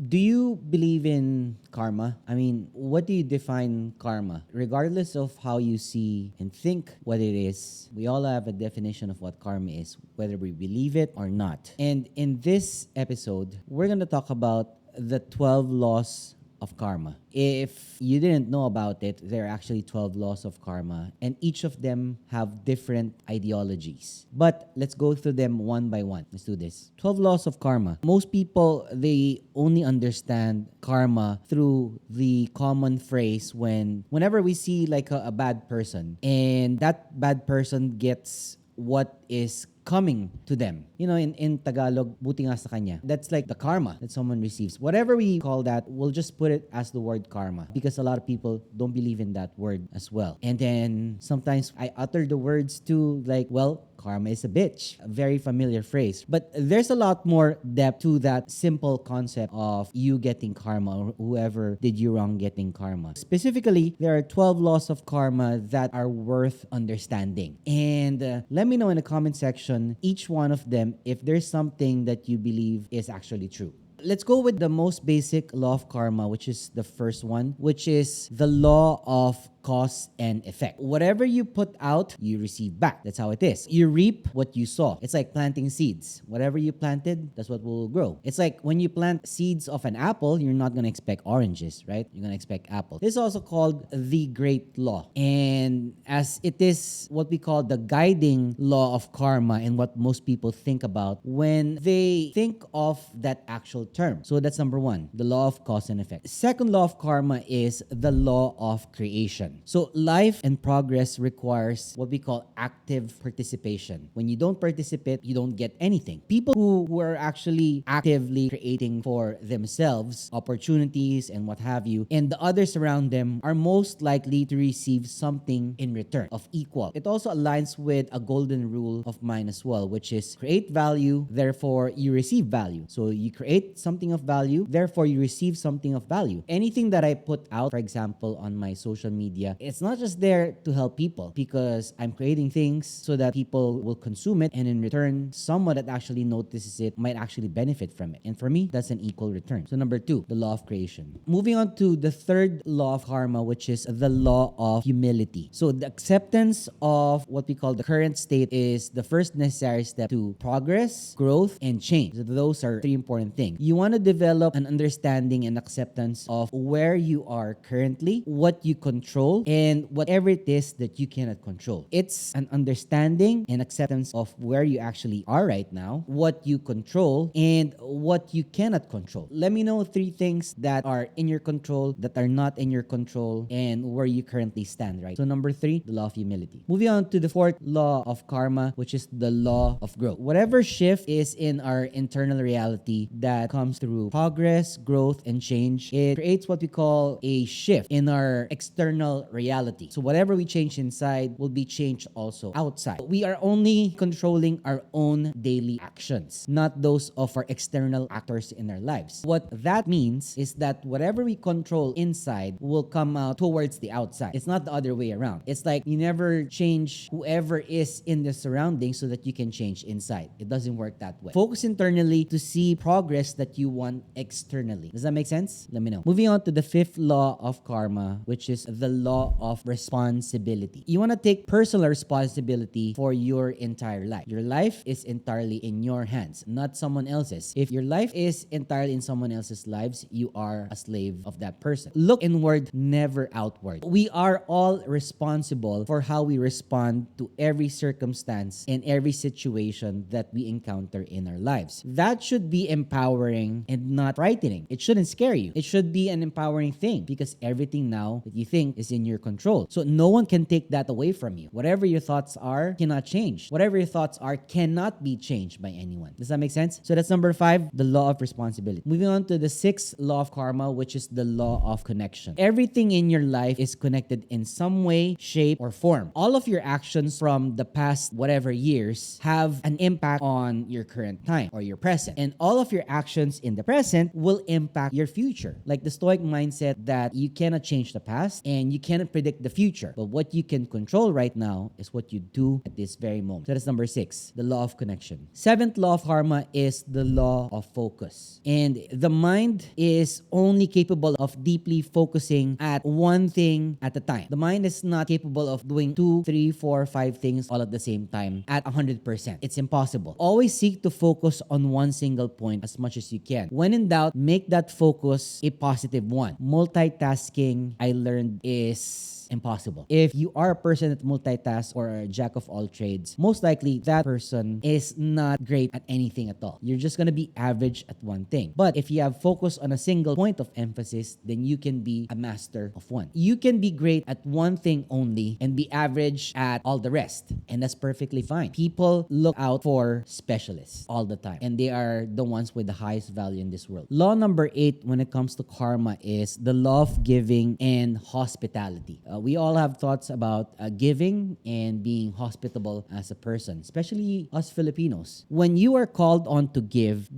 Do you believe in karma? I mean, what do you define karma? Regardless of how you see and think what it is, we all have a definition of what karma is, whether we believe it or not. And in this episode, we're going to talk about the 12 laws of karma. If you didn't know about it, there are actually 12 laws of karma, and each of them have different ideologies. But let's go through them one by one. Let's do this. 12 laws of karma. Most people, they only understand karma through the common phrase whenever we see like a bad person, and that bad person gets what is coming to them. You know, in Tagalog, buti nga sa kanya. That's like the karma that someone receives. Whatever we call that, we'll just put it as the word karma because a lot of people don't believe in that word as well. And then sometimes I utter the words too, like, well, karma is a bitch. A very familiar phrase. But there's a lot more depth to that simple concept of you getting karma or whoever did you wrong getting karma. Specifically, there are 12 laws of karma that are worth understanding. And let me know in the comment section each one of them if there's something that you believe is actually true. Let's go with the most basic law of karma, which is the first one, which is the law of cause and effect. Whatever you put out, you receive back. That's how it is. You reap what you sow. It's like planting seeds. Whatever you planted, that's what will grow. It's like when you plant seeds of an apple, you're not going to expect oranges, right? You're going to expect apple. This is also called the great law. And as it is what we call the guiding law of karma and what most people think about when they think of that actual term. So that's number one, the law of cause and effect. Second law of karma is the law of creation. So life and progress requires what we call active participation. When you don't participate, you don't get anything. People who are actually actively creating for themselves opportunities and what have you, and the others around them are most likely to receive something in return of equal. It also aligns with a golden rule of mine as well, which is create value, therefore you receive value. So you create something of value, therefore you receive something of value. Anything that I put out, for example, on my social media, it's not just there to help people because I'm creating things so that people will consume it, and in return, someone that actually notices it might actually benefit from it. And for me, that's an equal return. So number two, the law of creation. Moving on to the third law of karma, which is the law of humility. So the acceptance of what we call the current state is the first necessary step to progress, growth, and change. So those are three important things. You want to develop an understanding and acceptance of where you are currently, what you control, and whatever it is that you cannot control. It's an understanding and acceptance of where you actually are right now, what you control, and what you cannot control. Let me know three things that are in your control, that are not in your control, and where you currently stand, right? So number three, the law of humility. Moving on to the fourth law of karma, which is the law of growth. Whatever shift is in our internal reality that comes through progress, growth, and change, it creates what we call a shift in our external reality. So whatever we change inside will be changed also outside. We are only controlling our own daily actions, not those of our external actors in our lives. What that means is that whatever we control inside will come out towards the outside. It's not the other way around. It's like you never change whoever is in the surroundings so that you can change inside. It doesn't work that way. Focus internally to see progress that you want externally. Does that make sense? Let me know. Moving on to the fifth law of karma, which is the law of responsibility. You want to take personal responsibility for your entire life. Your life is entirely in your hands, not someone else's. If your life is entirely in someone else's lives, you are a slave of that person. Look inward, never outward. We are all responsible for how we respond to every circumstance and every situation that we encounter in our lives. That should be empowering and not frightening. It shouldn't scare you. It should be an empowering thing because everything now that you think is in your control. So no one can take that away from you. Whatever your thoughts are cannot change. Whatever your thoughts are cannot be changed by anyone. Does that make sense? So that's number 5, the law of responsibility. Moving on to the 6th law of karma, which is the law of connection. Everything in your life is connected in some way, shape, or form. All of your actions from the past whatever years have an impact on your current time or your present. And all of your actions in the present will impact your future. Like the Stoic mindset that you cannot change the past and you cannot predict the future, but what you can control right now is what you do at this very moment. So that's number 6, the law of connection. Seventh law of karma is the law of focus. And the mind is only capable of deeply focusing at one thing at a time. The mind is not capable of doing 2, 3, 4, 5 things all at the same time at 100%. It's impossible. Always seek to focus on one single point as much as you can. When in doubt, make that focus a positive one. Multitasking, I learned, is impossible. If you are a person that multitasks or a jack of all trades, most likely that person is not great at anything at all. You're just gonna be average at one thing. But if you have focus on a single point of emphasis, then you can be a master of one. You can be great at one thing only and be average at all the rest. And that's perfectly fine. People look out for specialists all the time, and they are the ones with the highest value in this world. Law number 8 when it comes to karma is the law of giving and hospitality. We all have thoughts about giving and being hospitable as a person, especially us Filipinos. When you are called on to give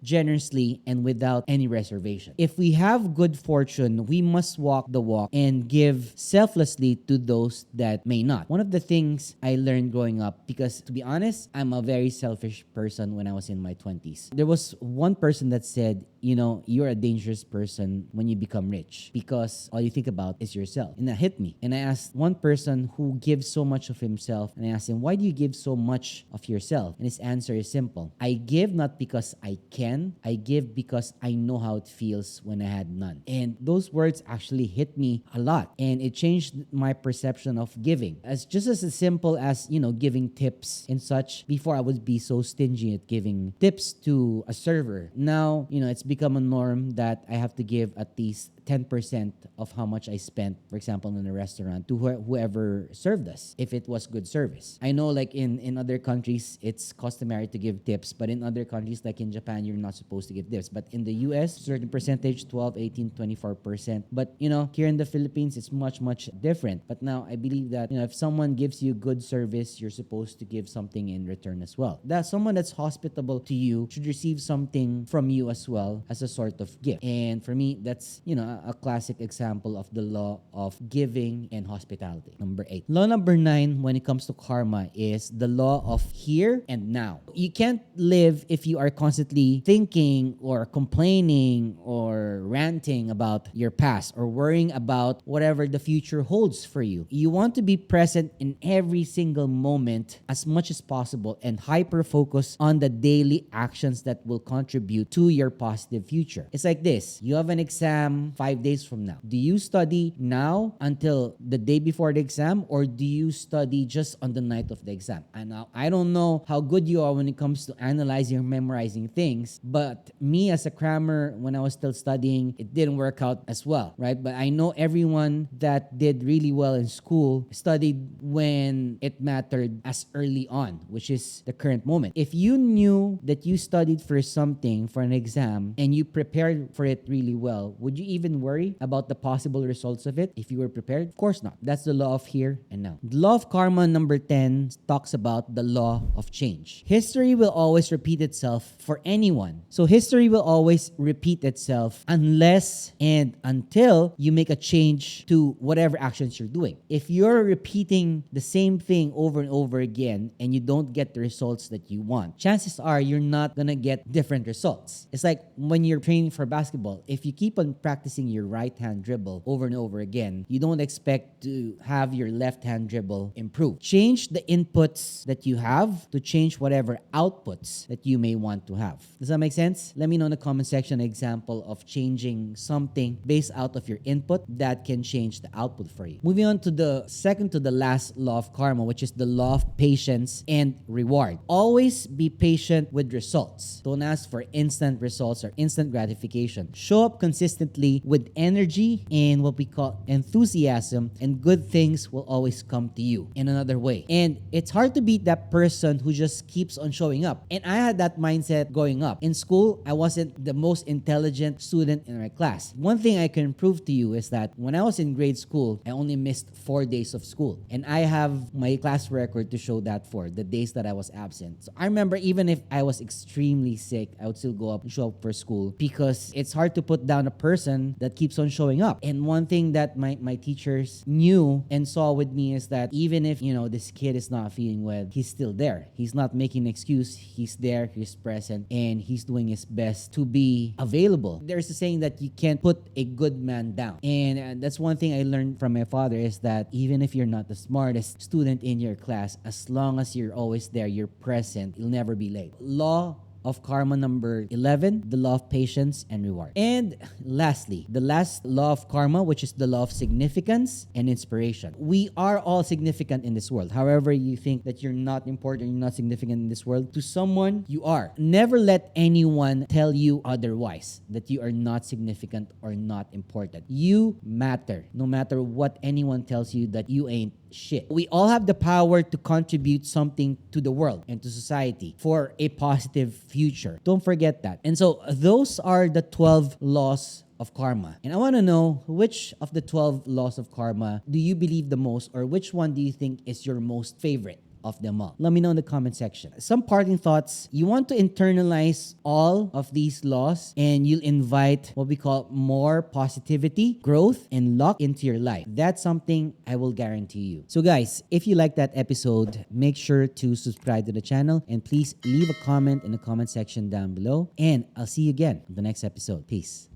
generously and without any reservation. If we have good fortune, we must walk the walk and give selflessly to those that may not. One of the things I learned growing up, because to be honest, I'm a very selfish person when I was in my 20s. There was one person that said, you're a dangerous person when you become rich because all you think about is yourself. And that hit me. And I asked one person who gives so much of himself, and I asked him, why do you give so much of yourself? And his answer is simple. I give not because I can. I give because I know how it feels when I had none. And those words actually hit me a lot. And it changed my perception of giving. As just as simple as, giving tips and such. Before I would be so stingy at giving tips to a server. Now, it's become a norm that I have to give at least 10% of how much I spent, for example, in a restaurant to whoever served us, if it was good service. I know like in other countries, it's customary to give tips, but in other countries, like in Japan, you're not supposed to give tips. But in the US, certain percentage, 12, 18, 24%. But, here in the Philippines, it's much, much different. But now I believe that, if someone gives you good service, you're supposed to give something in return as well. That someone that's hospitable to you should receive something from you as well as a sort of gift. And for me, that's, a classic example of the law of giving and hospitality. Number 8. Law number 9 when it comes to karma is the law of here and now. You can't live if you are constantly thinking or complaining or ranting about your past or worrying about whatever the future holds for you. You want to be present in every single moment as much as possible and hyper focus on the daily actions that will contribute to your positive future. It's like this. You have an exam 5 days from now. Do you study now until the day before the exam, or do you study just on the night of the exam? And now, I don't know how good you are when it comes to analyzing or memorizing things, but me as a crammer, when I was still studying, it didn't work out as well, right? But I know everyone that did really well in school studied when it mattered as early on, which is the current moment. If you knew that you studied for something, for an exam, and you prepared for it really well, would you even worry about the possible results of it if you were prepared? Of course not. That's the law of here and now. The law of karma number 10 talks about the law of change. History will always repeat itself for anyone. So history will always repeat itself unless and until you make a change to whatever actions you're doing. If you're repeating the same thing over and over again and you don't get the results that you want, chances are you're not gonna get different results. It's like when you're training for basketball. If you keep on practicing your right hand dribble over and over again, you don't expect to have your left hand dribble improve. Change the inputs that you have to change whatever outputs that you may want to have. Does that make sense? Let me know in the comment section an example of changing something based out of your input that can change the output for you. Moving on to the second to the last law of karma, which is the law of patience and reward. Always be patient with results. Don't ask for instant results or instant gratification. Show up consistently with energy and what we call enthusiasm, and good things will always come to you in another way. And it's hard to beat that person who just keeps on showing up. And I had that mindset growing up. In school, I wasn't the most intelligent student in my class. One thing I can prove to you is that when I was in grade school, I only missed 4 days of school. And I have my class record to show that for the days that I was absent. So I remember even if I was extremely sick, I would still go up and show up for school school because it's hard to put down a person that keeps on showing up. And one thing that my teachers knew and saw with me is that even if, this kid is not feeling well, he's still there. He's not making an excuse. He's there, he's present, and he's doing his best to be available. There's a saying that you can't put a good man down. And that's one thing I learned from my father is that even if you're not the smartest student in your class, as long as you're always there, you're present, you'll never be late. Law of karma number 11, the law of patience and reward. And lastly, the last law of karma, which is the law of significance and inspiration. We are all significant in this world. However, you think that you're not important, you're not significant in this world, to someone, you are. Never let anyone tell you otherwise, that you are not significant or not important. You matter, no matter what anyone tells you that you ain't shit. We all have the power to contribute something to the world and to society for a positive future. Don't forget that. And so those are the 12 laws of karma. And I want to know, which of the 12 laws of karma do you believe the most, or which one do you think is your most favorite of them all? Let me know in the comment section. Some parting thoughts. You want to internalize all of these laws, and you'll invite what we call more positivity, growth, and luck into your life. That's something I will guarantee you. So guys, if you like that episode, make sure to subscribe to the channel, and please leave a comment in the comment section down below. And I'll see you again on the next episode. Peace.